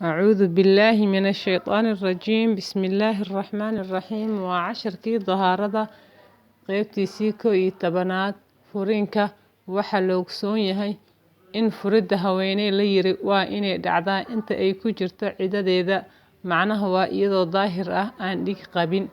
أعوذ بالله من الشيطان الرجيم بسم الله الرحمن الرحيم وعشركii dahaarada qaybtiisii 11aad furiinka waxaa la ogsoon yahay in furidda haweeney la yiri waa inay dhacdaa inta ay ku jirto cidadeeda macnaha waa iyadoo daahir ah aan dhig qabin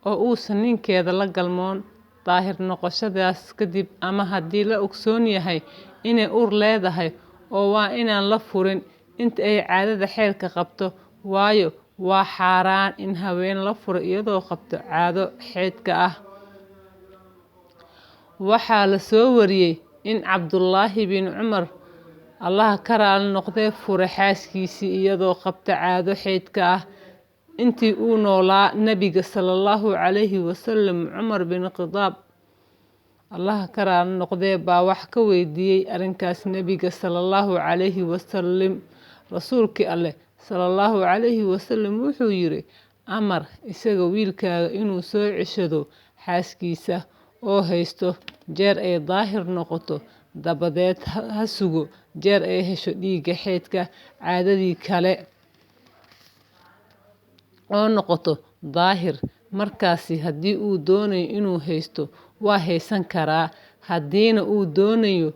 oo uusan ninkeeda la galmoon daahir noqoshadaas kadib ama haddii la ogsoon yahay inay uur leedahay oo waa inaan la furin inta ay caadada xeelka qabto waayo waa xaaraan in haween la furo iyadoo qabto caado xeedka ah waxaa la soo wariyay in Cabdullaahi bin Cumar Allah ka raali noqday fure xaaskiisii iyadoo qabta caado xeedka ah intii uu noolaa nabiga sallallahu calayhi wasallam Cumar bin Khadaab Allah ka raali noqday baa wax ka weydiiyay arrinkaas nabiga sallallahu calayhi wasallam rasuulkii Allah sallallahu calayhi wasallam wuxuu yiri amar isaga wiilkaaga inuu soo ceshado xaaskiisa oo haysto jeer ay daahir noqoto dabadeed ha sugo jeer ay hesho dhiigga xeedka caadadii kale oo noqoto daahir markaasi haddii uu doonayo inuu haysto waa haysan karaa haddiina uu doonayo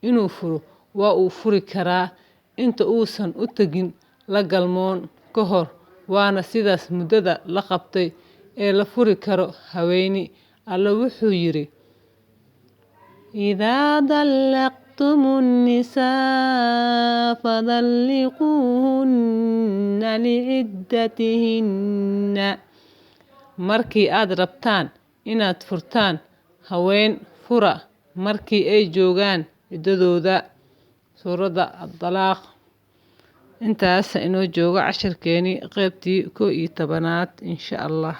inuu furo waa uu furi karaa inta uusan u tagin la galmoon ka hor waana sidaas muddada la qabtay ee la furi karo haweeney alla wuxuu yiri إذا طلقتم النساء فطلقوهن لعدتهن markii aad rabtaan inaad furtaan haween fura markii ay joogaan ciddadooda suurada Ad-Dalaaq intaas inoo jooga casharkeeni qaybtii 11aad insha Allah